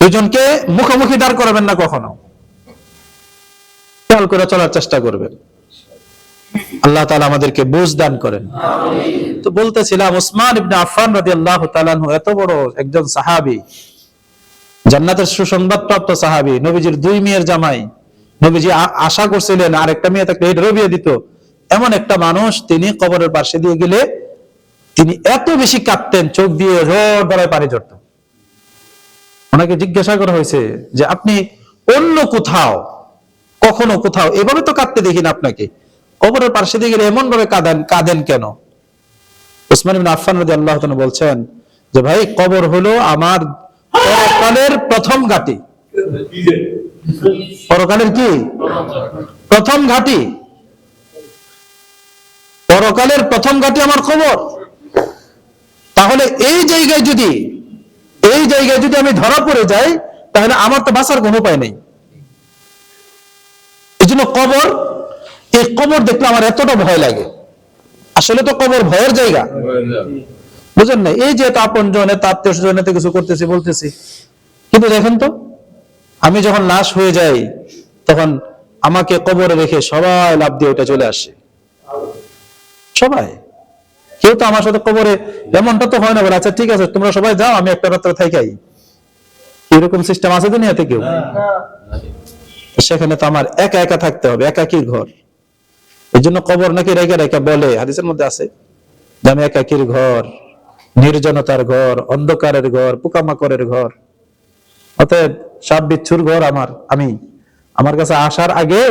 দুজনকে মুখোমুখি দাঁড় করাবেন না কখনো, খেয়াল করে চলার চেষ্টা করবেন। আল্লাহ তাআলা আমাদেরকে বুঝ দান করেন। তো বলতেছিলাম, উসমান ইবনে আফফান রাদিয়াল্লাহু তাআলা আনহু এত বড় একজন সাহাবী, জান্নাতের সুসংবাদপ্রাপ্ত সাহাবী, নবীজির দুই মেয়ের জামাই, নবীজি আশা করছিলেন আরেকটা মেয়ে থাকলে এটারও বিয়ে দিত, এমন একটা মানুষ তিনি কবরের পাশে দিয়ে গেলে তিনি এত বেশি কাঁদতেন, চোখ দিয়ে রোদ গড়ায় পানি ঝরত। ওনাকে জিজ্ঞাসা করা হয়েছে যে আপনি অন্য কোথাও কখনো কোথাও এভাবে তো কাঁদতে দেখি না আপনাকে, কবরের পাশে দিয়ে গেলে এমন ভাবে কাঁদেন কেন? উসমান ইবনে আফফান রাদিয়াল্লাহু তাআলা বলছেন যে ভাই, কবর হলো আমার পরকালের প্রথম ঘাঁটি। পরকালের কি প্রথম ঘাঁটি? পরকালের প্রথম ঘাঁটি আমার কবর। তাহলে এই জায়গায় যদি আমি ধরা পড়ে যাই, তাহলে আমার তো বাঁচার কোনো উপায় নেই। এই জন্য এই কবর দেখলে আমার এতটা ভয় লাগে। আসলে তো কবর ভয়ের জায়গা, বুঝেন না? এই যে আপন জনে আত্মীয় স্বজনেতে কিছু করতেছি বলতেছি, কিন্তু দেখেন তো, আমি যখন লাশ হয়ে যাই তখন আমাকে কবরে রেখে সবাই লাফ দিয়ে ওইটা চলে আসে। সবাই, কেউ তো আমার সাথে কবরে এমনটা তো হয় না বলে আচ্ছা ঠিক আছে তোমরা সবাই যাও, আমি একটা রাত্রে থাকাই, এরকম সিস্টেম আছে দুনিয়াতে? কেউ, সেখানে তো আমার একা একা থাকতে হবে, একাকির ঘর। এই জন্য কবর নাকি রেখে রেখে বলে, হাদিসের মধ্যে আছে যে আমি একাকির ঘর, নির্জনতার ঘর, অন্ধকারের ঘর, পোকামাকড়ের ঘর, অতএব সাপ বিচ্ছুর ঘর আমার কাছে আসার আগে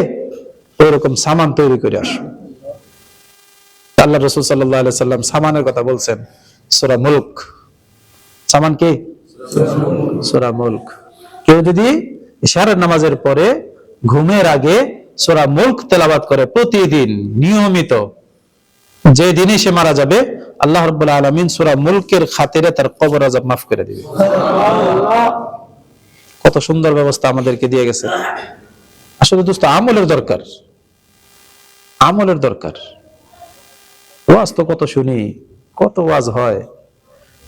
ওইরকম সামান তৈরি করে আসো। আল্লাহ রাসূল সাল্লাল্লাহু আলাইহি সাল্লাম সামানের কথা বলছেন সূরা মুলক। সামান কি? সূরা মুলক। কেউ যদি ইশারার নামাজের পরে ঘুমের আগে সূরা মুলক তেলাওয়াত করে প্রতিদিন নিয়মিত, যে দিনে সে মারা যাবে আল্লাহ রাব্বুল আলামিন সূরা মুলকের খাতিরে তার কবর আযাব মাফ করে দিবে। কত সুন্দর ব্যবস্থা আমাদেরকে দিয়ে গেছে। আসলে দোস্ত, আমলের দরকার, আমলের দরকার। ওয়াজ তো কত শুনি, কত ওয়াজ হয়,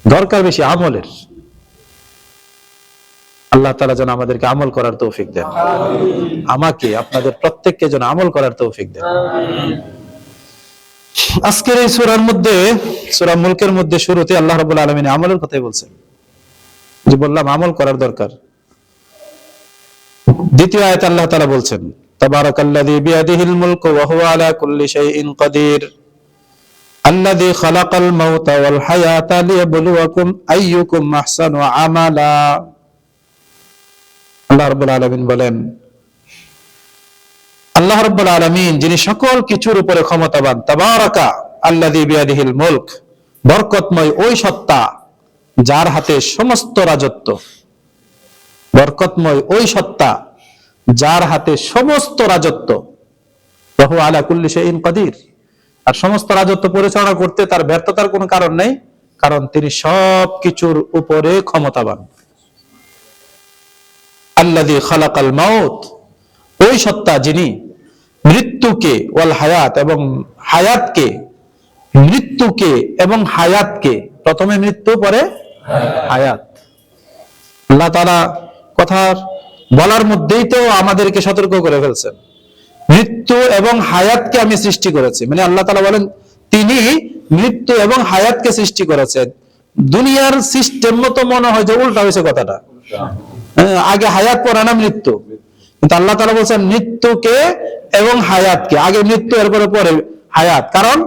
দরকার বেশি আমলের। আল্লাহ তাআলা যেন আমাদেরকে আমল করার তৌফিক দেন, আমাকে আপনাদের প্রত্যেককে যেন আমল করার তৌফিক দেন। আজকের এই সূরার মধ্যে, সূরা মুলকের মধ্যে শুরুতে আল্লাহ রাব্বুল আলামিন আমলের কথাই বলছেন। যে বললাম আমল করার দরকার। দ্বিতীয় আয়াতে আল্লাহ তাআলা বলছেন, তাবারাকাল্লাযী বিয়াদিহিল মুলকু ওয়া হুয়া আলা কুল্লি শাইইন কাদির আল্লাযী খালাকাল মাউতা ওয়াল হায়াতা লিয়াবলুয়াকুম আইয়ুকুম আহসানু আমালা। আল্লাহ রাব্বুল আলামিন বলেন, আল্লাহ রাব্বুল আলামিন যিনি সকল কিছুর উপরে ক্ষমতাবান, তাবারাকা আল্লাযী বিয়াদিহিল মুলক, বরকতময় ওই সত্তা যার হাতে সমস্ত রাজত্ব, বরকতময় ওই সত্তা যার হাতে সমস্ত রাজত্ব, ওয়া হুয়া আলা কুল্লি শাইইন কাদির, আর সমস্ত রাজত্ব পরিচালনা করতে তার ব্যর্থতার কোনো কারণ নেই, কারণ তিনি সব কিছুর উপরে ক্ষমতাবান। আল্লাযী খালাকাল মাউত, ওই সত্তা যিনি মৃত্যুকে, ওয়াল হায়াত, এবং হায়াতকে, মৃত্যুকে এবং হায়াতকে, প্রথমে মৃত্যু পরে হায়াত। আল্লাহ তাআলা কথার বলার মধ্যেই তো আমাদেরকে সতর্ক করে ফেলছেন, মৃত্যু এবং হায়াতকে আমি সৃষ্টি করেছি। মানে আল্লাহ তাআলা বলেন তিনি মৃত্যু এবং হায়াতকে সৃষ্টি করেছেন। দুনিয়ার সিস্টেম মতো মনে হয় যে উল্টা হয়েছে কথাটা, আগে হায়াত পরে না মৃত্যু, কিন্তু আল্লাহ তাআলা বলছেন মৃত্যুকে এবং হায়াতকে, আগে মৃত্যু এরপরে পরে হায়াত। কারণ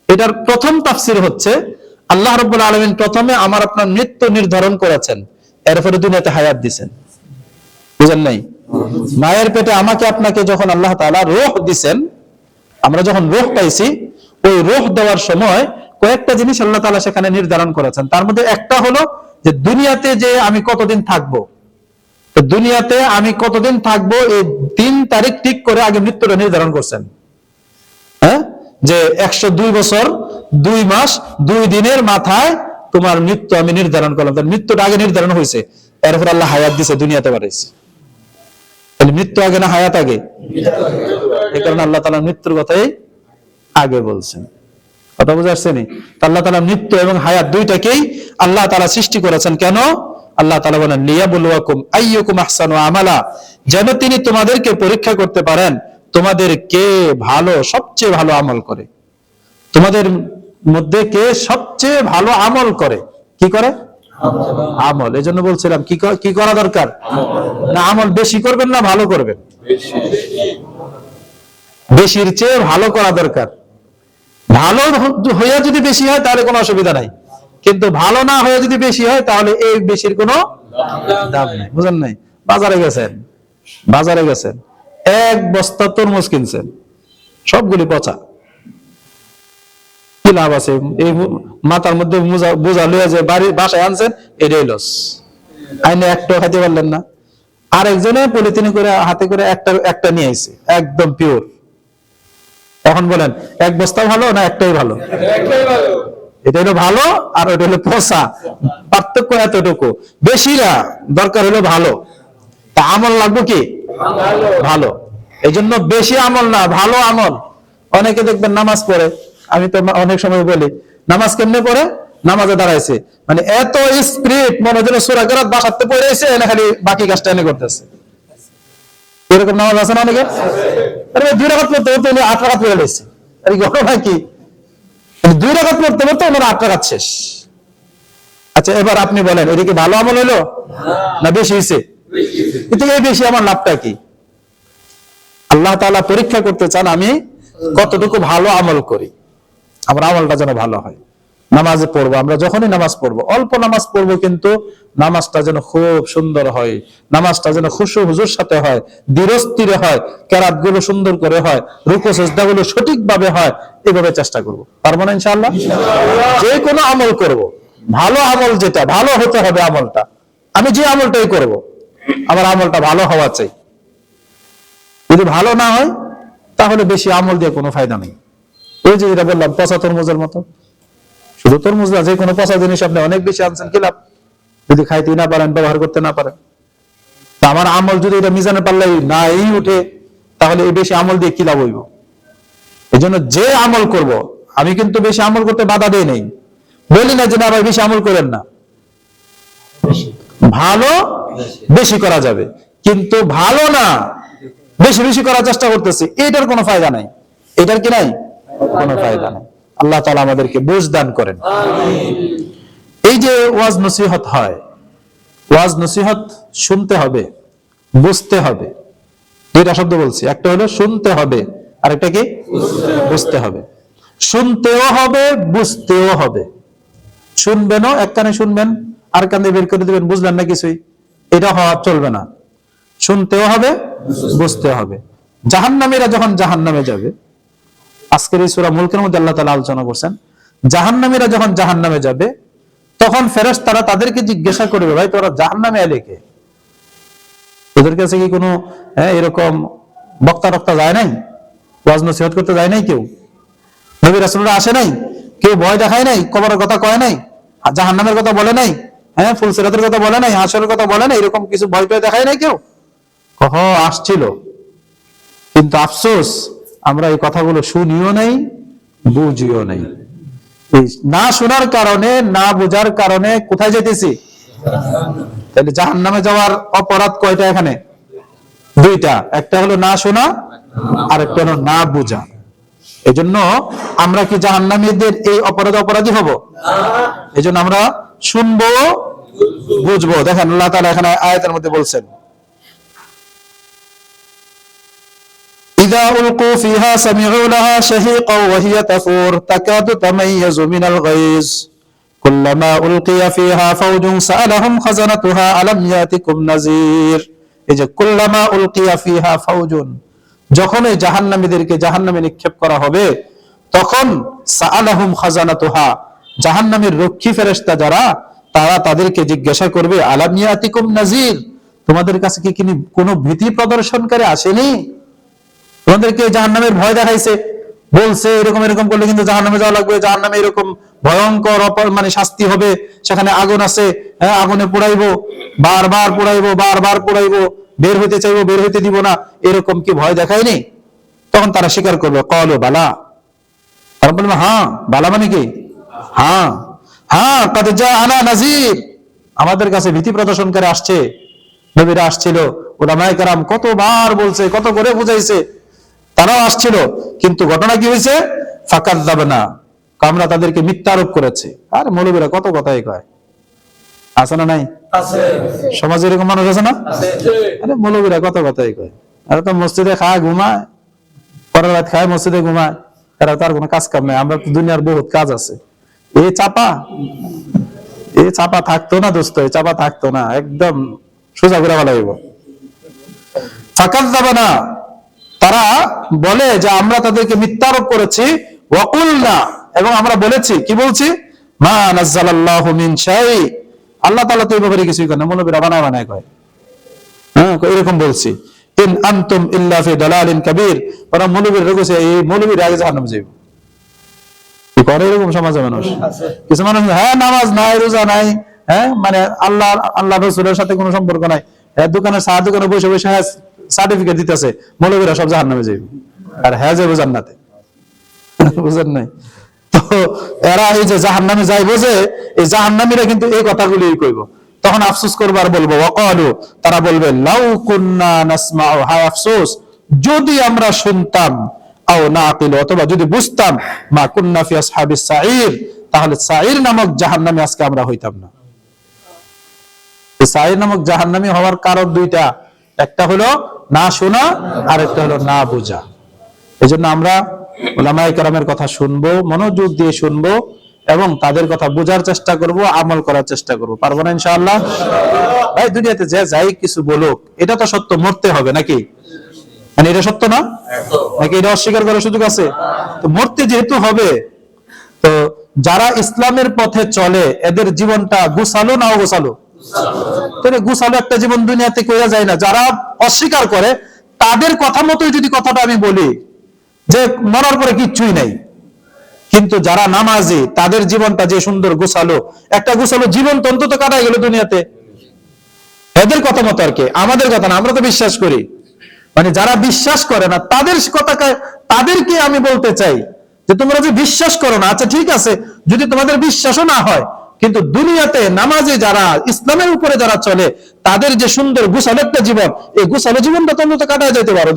এটার প্রথম তাফসীর হচ্ছে আল্লাহ রাব্বুল আলামিন প্রথমে আমার আপনার মৃত্যু নির্ধারণ করেছেন, এরপরে দুনিয়াতে হায়াত দিবেন। বুঝেন নাই? মায়ের পেটে আমাকে আপনাকে যখন আল্লাহ তাআলা রূহ দিবেন, আমরা যখন রূহ পাইছি, ওই রূহ দেওয়ার সময় কয়েকটা জিনিস আল্লাহ তাআলা সেখানে নির্ধারণ করেছেন। তার মধ্যে একটা হলো যে দুনিয়াতে যে আমি কতদিন থাকবো, তো দুনিয়াতে আমি কতদিন থাকবো এই 3 তারিখ ঠিক করে আগে মৃত্যুটা নির্ধারণ করছেন। হ্যাঁ, যে 102 বছর 2 মাস 2 দিনের মাথায় তোমার মৃত্যু আমি নির্ধারণ করলাম। তার মৃত্যুটা আগে নির্ধারণ হয়েছে, এরপর আল্লাহ হায়াত দিয়েছে, দুনিয়াতে পাঠাইছে। তাহলে মৃত্যু আগে না হায়াত আগে? এই কারণে আল্লাহ তাআলা মৃত্যুর কথাই আগে বলছেন। কথা বুঝে আসছে নি? আল্লাহ তাআলা মৃত্যু এবং হায়াত দুইটাকেই আল্লাহ তাআলা সৃষ্টি করেছেন। কেন? আল্লাহ তাআলা বলেন লিয়াবলুয়াকুম আইয়ুকুম আহসানু আমালা, যেন তিনি তোমাদেরকে পরীক্ষা করতে পারেন তোমাদের কে ভালো, সবচেয়ে ভালো আমল করে। তোমাদের মধ্যে কে সবচেয়ে ভালো আমল করে, কি করে? আমল। এই জন্য বলছিলাম কি করা দরকার, না আমল বেশি করবেন না ভালো করবেন? বেশির চেয়ে ভালো করা দরকার। ভালো হইয়া যদি বেশি হয় তাহলে কোনো অসুবিধা নাই, কিন্তু ভালো না হয়ে যদি বেশি হয় তাহলে এই বেশির কোনো দাম নাই। বুঝেন নাই? বাজারে গেছেন এক বস্তা তরমুজ কিনছেন, সবগুলি পচা, কি লাভ আছে? এই মাথার মধ্যে বোঝা লইয়া যে বাসায় আনছেন, এটাই লস। আইনে একটা খাইতে পারলেন না, আরেকজনে পলিথিনে করে হাতে করে একটা নিয়ে আইছে একদম পিওর। এখন বলেন এক বস্তা ভালো না একটাই ভালো? এটা হলো ভালো আর ওটা হলো পচা, পার্থক্য এতটুকু। বেশিরা দরকার হলো ভালো, তা আমল লাগবে কি ভালো। এই জন্য বেশি আমল না, ভালো আমল। অনেকে দেখবেন নামাজ পড়ে, আমি তো অনেক সময় বলি নামাজ কেমনে পড়ে, নামাজে দাঁড়াইছে মানে এত স্পিরিট, মনে হচ্ছে সূরা কেরাত বাসাতে পড়েছে, এনে খালি বাকি কাজটা এনে করতেছে। এরকম নামাজ আছে না অনেকে? আরে 2 রাকাত পড়তে পড়তে 8 রাকাত পড়ে গেছে। আরে ঘটনা কি? 2 রাকাত পড়তে পড়তে ওনার 8 রাকাত শেষ। আচ্ছা এবার আপনি বলেন এটা কি ভালো আমল হলো না বেশি হয়েছে? এতে এই বেশি আমার লাভটা কি? আল্লাহ তাআলা পরীক্ষা করতে চান আমি কতটুকু ভালো আমল করি, আমার আমলটা যেন ভালো হয়। নামাজে পড়বো, আমরা যখনই নামাজ পড়বো অল্প নামাজ পড়বো, কিন্তু নামাজটা যেন খুব সুন্দর হয়, নামাজটা যেন খুশু হুজুর সাথে হয়, ধীরস্থিরে হয়, কেরাত গুলো সুন্দর করে হয়, রুকু সিজদা গুলো সঠিকভাবে হয়, এভাবে চেষ্টা করবো। পারবো না ইনশাআল্লাহ? যে কোনো আমল করব, ভালো আমল যেটা ভালো হতে হবে আমলটা, আমি যে আমলটাই করব আমার আমলটা ভালো হওয়া চাই। যদি ভালো না হয় তাহলে বেশি আমল দিয়ে কোনো ফায়দা নেই। ওই যে যেটা বললাম পচা তরমুজের মতো, শুধু তরমুজ না, যে কোনো পচা জিনিস আপনি অনেক বেশি আনছেন, কি লাভ যদি খাইতে না পারেন, ব্যবহার করতে না পারেন। আমার আমল যদি এটা মিজানের পাল্লাই নাই উঠে, তাহলে এই বেশি আমল দিয়ে কি লাভ হইব? এই জন্য যে আমল করব, আমি কিন্তু বেশি আমল করতে বাধা দেই নাই, বলি না যে না ভাই বেশি আমল করেন না, ভালো বেশি করা যাবে, কিন্তু ভালো না বেশি বেশি করার চেষ্টা করতেছি, এটার কোনো ফায়দা নাই। এটার কি নাই? কোনো ফায়দা নাই। আল্লাহ তাআলা আমাদেরকে বুঝ দান করেন। এই যে ওয়াজ নসিহত হয়, ওয়াজ নসিহত শুনতে হবে, বুঝতে হবে। দুইটা শব্দ বলছি, একটা হলো শুনতে হবে আর একটা কি বুঝতে হবে। শুনতেও হবে বুঝতেও হবে। শুনবেনও, এক কানে শুনবেন আর কানে বের করে দিবেন, বুঝলেন না কিছুই, এটা হওয়া চলবে না। শুনতেও হবে বুঝতে হবে। জাহান্নামীরা যখন জাহান্নামে যাবে, আজকের এই সূরা মুলকের মধ্যে আল্লাহ তাআলা আলোচনা করছেন, জাহান্নামীরা যখন জাহান্নামে যাবে তখন ফেরেশতারা তাদেরকে জিজ্ঞাসা করবে, ভাই তোরা জাহান্নামে এলে কে? তোদের কাছে কি কোনো এরকম বক্তা টক্তা যায় নাই, ওয়াজ নসিহত করতে যায় নাই কেউ? নবী রাসূলরা আসে নাই? কেউ ভয় দেখায় নাই? কবরের কথা কয় নাই? জাহান্নামের কথা বলে নাই? ফুলসিরাতের কথা বলে নাই? হাসরের কথা বলে নাই? এরকম কিছু ভয় পেয়ে দেখায় নাই কেউ? আসছিল, কিন্তু আফসোস আমরা এই কথাগুলো শুনিও নাই, বুঝিও নাই। না শোনার কারণে, না বোঝার কারণে কোথায় যেতেছি? তাহলে জাহান্নামে যাওয়ার অপরাধ কয়টা এখানে? দুইটা, একটা হলো না শোনা আর একটা হলো না বোঝা। এই জন্য আমরা কি জাহান্নামীদের এই অপরাধী হব? এই জন্য আমরা শুনবো বুঝবো। দেখেন আল্লাহ তাআলা এখানে আয়াতের মধ্যে বলছেন, إذا ألقوا فيها سمعوا لها شهيقا وهي تفور تكاد تميز من الغيظ كلما ألقي فيها فوج سألهم خزنتها ألم يأتكم نذير। এই যে কুল্লামা উলকিয়া ফিহা ফাউজুন, যখন এই জাহান্নামীদেরকে জাহান্নামে নিক্ষেপ করা হবে তখন সাআলাহুম খাজানাতুহা, জাহান্নামের রক্ষী ফেরেশতা যারা, তারা তাদেরকে জিজ্ঞাসা করবে আলাম ইয়াতিকুম নাযীর, তোমাদের কাছে কি কোনো ভীতি প্রদর্শনকারী আসেনি? তোমাদেরকে জাহান্নামের ভয় দেখাইছে, বলছে এরকম এরকম করলে কিন্তু জাহান্নামে যাওয়া লাগবে, জাহান্নামে এরকম ভয়ঙ্কর মানে শাস্তি হবে, সেখানে আগুন আছে, আগুনে পোড়াইবো, বারবার পোড়াইবো, বারবার পোড়াইবো, বের হইতে চাইবো, বের হইতে দিব না, এরকম কি ভয় দেখায়নি? তখন তারা স্বীকার করবে, ক্বালু বালা, তারা বলবে হ্যাঁ, বালা মানে কি হ্যাঁ, হ্যাঁ, ক্বাদ জাআনা নাযীর, আমাদের কাছে ভীতি প্রদর্শনকারী আসছে, নবীরা আসছিল, উলামায়ে কেরাম কতবার বলছে, কত করে বুঝাইছে, তারাও আসছিল, কিন্তু ঘটনা কি হয়েছে? ফাকাযযাবনা, আমরা তাদেরকে মিথ্যা আরোপ করেছি। আর মৌলবীরা কত কথাই কয়, আছে না নাই? আছে। সমাজে এরকম মানুষ আছে না? আরে মৌলবীরা কত কথাই কয়, আর তো মসজিদে খায় ঘুমায়, পরের রাত খায় মসজিদে ঘুমায়, এরা তার কোনো কাজ কাম নাই। আমরা তো দুনিয়ার বহুত কাজ আছে। এই চাপা থাকতো না দোস্ত, এই চাপা থাকতো না, একদম সোজা করে বলা হইব। ফাকাযযাবনা, তারা বলে যে আমরা তাদেরকে মিথ্যা আরোপ করেছি, ওয়াকুলনা, এবং আমরা বলেছি, কি বলছি? মা নাযালাল্লাহু মিন শাই, আল্লাহ তাআলা তো এই ব্যাপারে কিছুই করে না, মৌলবীরা বানায় বানায় কয়। হ্যাঁ, এরকম বলছি। ইন আনতুম ইল্লা ফি দালালিন কাবীর, ওরা মৌলবীরা কইছে এই মৌলবীরা আগে জাহান্নামে যাবে। কি করে এরকম সমাজে মানুষ? কিছু মানুষ হ্যাঁ নামাজ নাই, রোজা নাই, হ্যাঁ মানে আল্লাহ রাসূলের সাথে কোনো সম্পর্ক নাই, হ্যাঁ দোকানে চা দোকানে বসে বসে হ্যাঁ সার্টিফিকেট দিতেছে, মৌলবীরা সব জাহান্নামে যাবে, আর হ্যাঁ যাবে জান্নাতে। বুঝেন নাই? তো এরা এই যে জাহান্নামে যাইবো, যে এই জাহান্নামীরা কিন্তু এই কথাগুলি কইব, তখন আফসোস করবার বলবো, ওয়াকালু, তারা বলবে লাউ কুন্না নাসমাউ, হায় আফসোস যদি আমরা শুনতাম, আও নাকিল, অথবা যদি বুঝতাম, মা কুন্না ফি আসহাবিস সাঈর, তাহলে সাঈর নামক জাহান্নামে আজকে আমরা হইতাম না। এই সাঈর নামক জাহান্নামী হওয়ার কারণ দুইটা, একটা হলো না শোনা, আর একটা হলো না বোঝা। এজন্য আমরা উলামায়ে কেরামের কথা শুনবো, মনোযোগ দিয়ে শুনবো, এবং তাদের কথা বোঝার চেষ্টা করব, আমল করার চেষ্টা করব। পারবো না ইনশাআল্লাহ? ভাই দুনিয়াতে যে যাই কিছু বলুক, এটা তো সত্য, মরতে হবে নাকি? মানে এটা সত্য না নাকি? এটা অস্বীকার করার সুযোগ আছে? তো মরতে যেহেতু হবে, তো যারা ইসলামের পথে চলে এদের জীবনটা গুছালো না অগোছালো? গুছালো একটা জীবন দুনিয়াতে কইরা যায় না। যারা অস্বীকার করে তাদের কথা মতোই যদি কথাটা আমি বলি যে মরার পরে কিচ্ছুই নাই, কিন্তু যারা নামাজি তাদের জীবনটা যে সুন্দর গুছালো, একটা গুছালো জীবন তো অন্তত কাটাই গেল দুনিয়াতে, এদের কথা মতো আর কি, আমাদের কথা না। আমরা তো বিশ্বাস করি, মানে যারা বিশ্বাস করে না তাদের কথাকে, তাদেরকে আমি বলতে চাই যে তোমরা যে বিশ্বাস করো না, আচ্ছা ঠিক আছে, যদি তোমাদের বিশ্বাসও না হয়, কিন্তু দুনিয়াতে নামাজে যারা, ইসলামের উপরে যারা চলে, তাদের যে সুন্দর গুছালো একটা জীবন, এই গুছালো জীবনটা তো অন্তত কাটায় যেতে পারো।